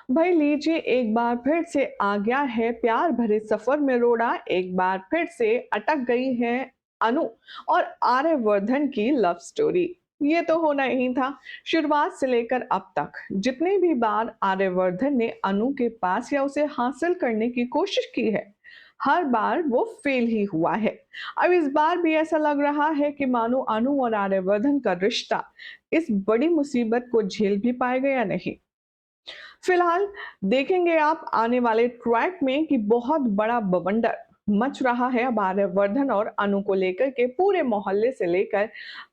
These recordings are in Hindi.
भाई लीजिए, एक बार फिर से आ गया है प्यार भरे सफर में रोड़ा। एक बार फिर से अटक गई है अनु और आर्यवर्धन की लव स्टोरी। ये तो होना ही था। शुरुआत से लेकर अब तक जितनी भी बार आर्यवर्धन ने अनु के पास या उसे हासिल करने की कोशिश की है, हर बार वो फेल ही हुआ है। अब इस बार भी ऐसा लग रहा है कि मानो अनु और आर्यवर्धन का रिश्ता इस बड़ी मुसीबत को झेल भी पाएगा या नहीं। फिलहाल देखेंगे आप आने वाले ट्रैक में कि बहुत बड़ा बवंडर मच रहा है अब आर्यवर्धन और अनु को लेकर के, पूरे मोहल्ले से लेकर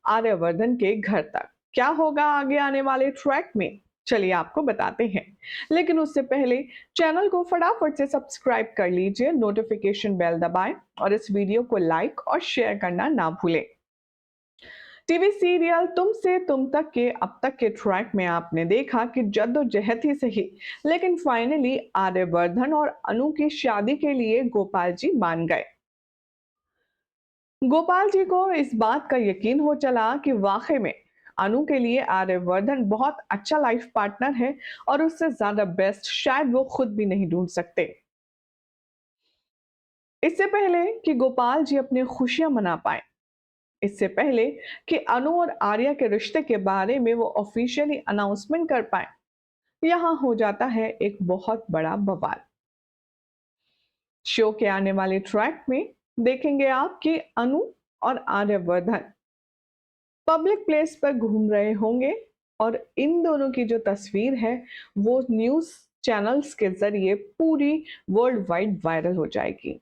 आर्यवर्धन के घर तक। क्या होगा आगे आने वाले ट्रैक में, चलिए आपको बताते हैं। लेकिन उससे पहले चैनल को फटाफट से सब्सक्राइब कर लीजिए, नोटिफिकेशन बेल दबाएं और इस वीडियो को लाइक और शेयर करना ना भूलें। टीवी सीरियल तुम से तुम तक के अब तक के ट्रैक में आपने देखा कि जद्दोजहद ही सही, लेकिन फाइनली आर्यवर्धन और अनु की शादी के लिए गोपाल जी मान गए। गोपाल जी को इस बात का यकीन हो चला कि वाकई में अनु के लिए आर्यवर्धन बहुत अच्छा लाइफ पार्टनर है और उससे ज्यादा बेस्ट शायद वो खुद भी नहीं ढूंढ सकते। इससे पहले कि गोपाल जी अपनी खुशियां मना पाए, इससे पहले कि अनु और आर्या के रिश्ते के बारे में वो ऑफिशियली अनाउंसमेंट कर पाए, यहाँ हो जाता है एक बहुत बड़ा बवाल। शो के आने वाले ट्रैक में देखेंगे आप कि अनु और आर्यवर्धन पब्लिक प्लेस पर घूम रहे होंगे और इन दोनों की जो तस्वीर है वो न्यूज चैनल्स के जरिए पूरी वर्ल्ड वाइड वायरल हो जाएगी।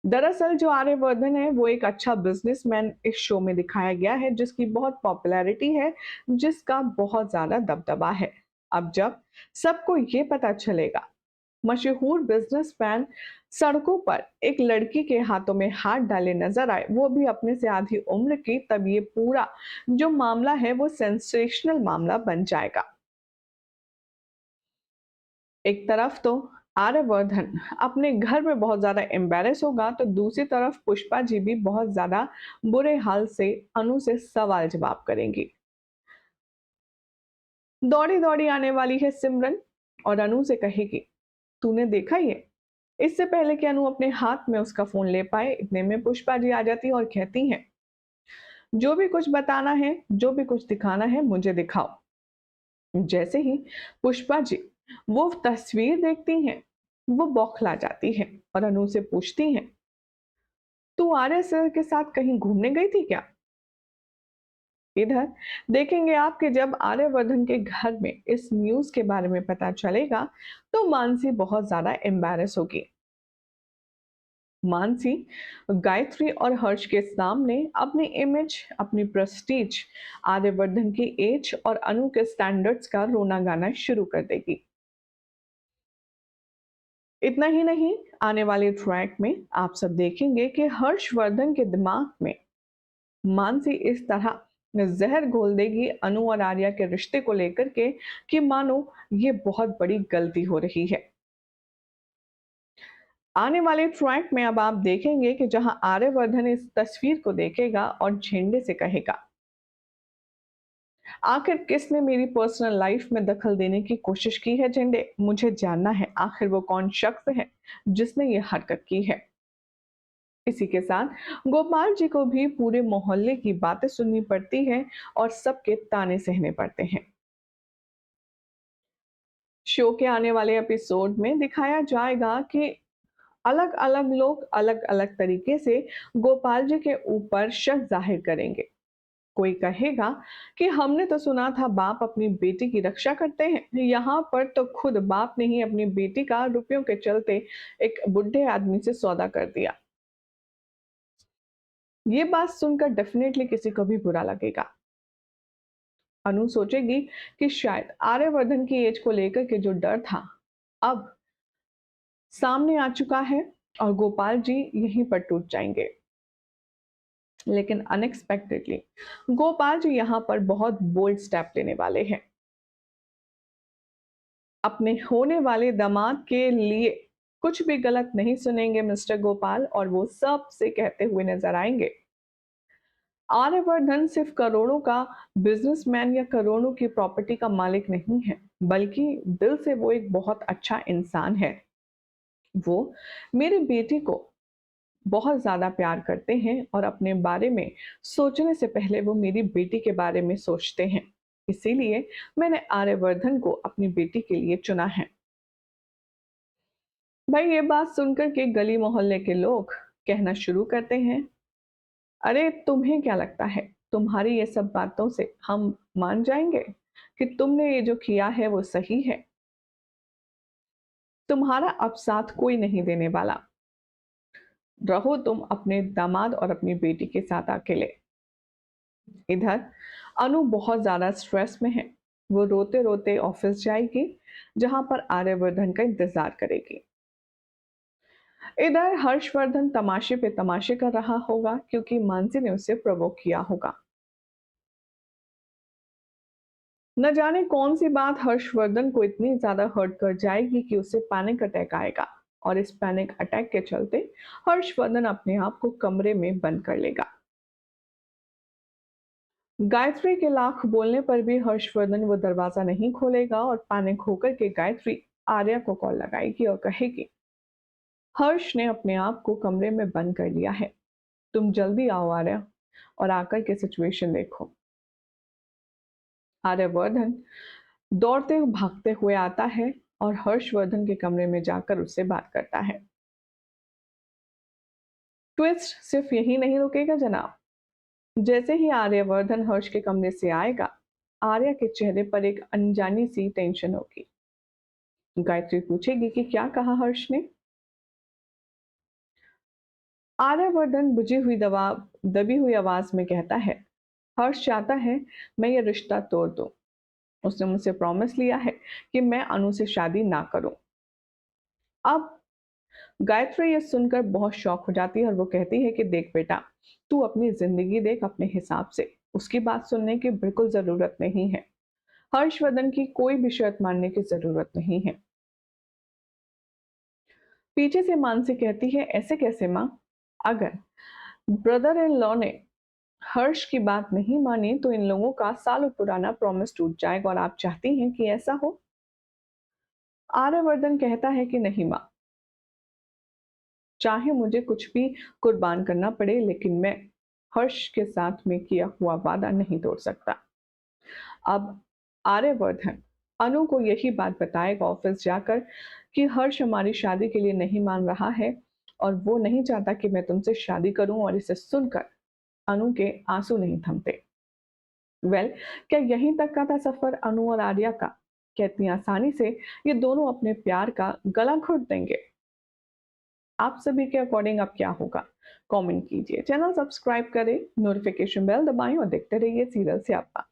दरअसल जो आर्यवर्धन है वो एक अच्छा बिजनेसमैन इस शो में दिखाया गया है, जिसकी बहुत पॉपुलैरिटी है, जिसका बहुत ज्यादा दबदबा है। अब जब सबको ये पता चलेगा मशहूर बिजनेसमैन सड़कों पर एक लड़की के हाथों में हाथ डाले नजर आए, वो भी अपने से आधी उम्र की, तब ये पूरा जो मामला है वो सेंसेशनल मामला बन जाएगा। एक तरफ तो आर्यवर्धन अपने घर में बहुत ज्यादा एम्बेरस होगा, तो दूसरी तरफ पुष्पा जी भी बहुत ज्यादा बुरे हाल से अनु से सवाल जवाब करेंगी। दौड़ी दौड़ी आने वाली है सिमरन और अनु से कहेगी, तूने देखा ये। इससे पहले कि अनु अपने हाथ में उसका फोन ले पाए, इतने में पुष्पा जी आ जाती और कहती हैं, जो भी कुछ बताना है, जो भी कुछ दिखाना है मुझे दिखाओ। जैसे ही पुष्पा जी वो तस्वीर देखती हैं, वो बौखला जाती हैं और अनु से पूछती हैं, तू आर्य सर के साथ कहीं घूमने गई थी क्या। इधर देखेंगे आप कि जब आर्यवर्धन के घर में इस न्यूज के बारे में पता चलेगा, तो मानसी बहुत ज्यादा एम्बैरस होगी। मानसी गायत्री और हर्ष के सामने अपनी इमेज, अपनी प्रेस्टीज, आर्यवर्धन की एज और अनु के स्टैंडर्ड्स का रोना गाना शुरू कर देगी। इतना ही नहीं, आने वाले ट्रैक में आप सब देखेंगे कि हर्षवर्धन के दिमाग में मानसी इस तरह जहर घोल देगी अनु और आर्या के रिश्ते को लेकर के कि मानो ये बहुत बड़ी गलती हो रही है। आने वाले ट्रैक में अब आप देखेंगे कि जहां आर्यवर्धन इस तस्वीर को देखेगा और झेंडे से कहेगा, आखिर किसने मेरी पर्सनल लाइफ में दखल देने की कोशिश की है झेंडे, मुझे जानना है आखिर वो कौन शख्स है जिसने ये हरकत की है। इसी के साथ गोपाल जी को भी पूरे मोहल्ले की बातें सुननी पड़ती है और सबके ताने सहने पड़ते हैं। शो के आने वाले एपिसोड में दिखाया जाएगा कि अलग अलग लोग अलग अलग तरीके से गोपाल जी के ऊपर शक जाहिर करेंगे। कोई कहेगा कि हमने तो सुना था बाप अपनी बेटी की रक्षा करते हैं, यहाँ पर तो खुद बाप ने ही अपनी बेटी का रुपयों के चलते एक बुढ़े आदमी से सौदा कर दिया। ये बात सुनकर डेफिनेटली किसी को भी बुरा लगेगा। अनु सोचेगी कि शायद आर्यवर्धन की एज को लेकर के जो डर था अब सामने आ चुका है और गोपाल जी यहीं पर टूट जाएंगे। लेकिन अनएक्सपेक्टेडली गोपाल जी यहाँ पर बहुत बोल्ड स्टेप लेने वाले हैं। अपने होने वाले दामाद के लिए कुछ भी गलत नहीं सुनेंगे मिस्टर गोपाल, और वो सब से कहते हुए नजर आएंगे, आर्यवर्धन सिर्फ करोड़ों का बिजनेसमैन या करोड़ों की प्रॉपर्टी का मालिक नहीं है, बल्कि दिल से वो एक बहुत अच्छा इंसान है। वो मेरी बेटी को बहुत ज़्यादा प्यार करते हैं और अपने बारे में सोचने से पहले वो मेरी बेटी के बारे में सोचते हैं। इसीलिए मैंने आर्यवर्धन को अपनी बेटी के लिए चुना है। भाई ये बात सुनकर के गली मोहल्ले के लोग कहना शुरू करते हैं, अरे तुम्हें क्या लगता है, तुम्हारी ये सब बातों से हम मान जाएंगे कि तुमने ये जो किया है वो सही है? तुम्हारा अब साथ कोई नहीं देने वाला। रहो तुम अपने दामाद और अपनी बेटी के साथ अकेले। इधर अनु बहुत ज्यादा स्ट्रेस में है। वो रोते रोते ऑफिस जाएगी, जहां पर आर्यवर्धन का इंतजार करेगी। इधर हर्षवर्धन तमाशे पे तमाशे कर रहा होगा, क्योंकि मानसी ने उसे प्रवोक किया होगा। न जाने कौन सी बात हर्षवर्धन को इतनी ज्यादा हर्ट कर जाएगी कि उसे पैनिक अटैक आएगा, और इस पैनिक अटैक के चलते हर्षवर्धन अपने आप को कमरे में बंद कर लेगा। गायत्री के लाख बोलने पर भी हर्षवर्धन वो दरवाजा नहीं खोलेगा, और पैनिक होकर के गायत्री आर्या को कॉल लगाएगी और कहेगी, हर्ष ने अपने आप को कमरे में बंद कर लिया है, तुम जल्दी आओ आर्या, और आकर के सिचुएशन देखो। आर्यवर्धन दौड़ते भागते हुए आता है और हर्षवर्धन के कमरे में जाकर उससे बात करता है। ट्विस्ट सिर्फ यही नहीं रुकेगा जनाब। जैसे ही आर्यवर्धन हर्ष के कमरे से आएगा, आर्या के चेहरे पर एक अनजानी सी टेंशन होगी। गायत्री पूछेगी कि क्या कहा हर्ष ने। आर्यवर्धन बुझी हुई दबी हुई आवाज में कहता है, हर्ष चाहता है मैं ये रिश्ता तोड़ दूं। उसने मुझसे प्रॉमिस लिया है कि मैं अनु से शादी ना करूं। अब गायत्री ये सुनकर बहुत शॉक हो जाती है और वो कहती है कि देख बेटा, तू अपनी जिंदगी देख अपने हिसाब से, उसकी बात सुनने की बिल्कुल जरूरत नहीं है। हर्षवर्धन की कोई भी शर्त मानने की जरूरत नहीं है। पीछे से मानसी कहती है, ऐसे कैसे माँ? अगर ब्रदर इन लॉ ने हर्ष की बात नहीं मानी तो इन लोगों का सालों पुराना प्रॉमिस टूट जाएगा, और आप चाहती हैं कि ऐसा हो? आर्यवर्धन कहता है कि नहीं माँ, चाहे मुझे कुछ भी कुर्बान करना पड़े, लेकिन मैं हर्ष के साथ में किया हुआ वादा नहीं तोड़ सकता। अब आर्यवर्धन अनु को यही बात बताएगा ऑफिस जाकर कि हर्ष हमारी शादी के लिए नहीं मान रहा है, और वो नहीं चाहता कि मैं तुमसे शादी करूं। और इसे सुनकर अनु के आंसू नहीं थमते। क्या यहीं तक का था सफर अनु और आर्या का? क्या इतनी आसानी से ये दोनों अपने प्यार का गला घोट देंगे? आप सभी के अकॉर्डिंग अब क्या होगा, कमेंट कीजिए। चैनल सब्सक्राइब करें, नोटिफिकेशन बेल दबाएं और देखते रहिए सीरियल स्यापा।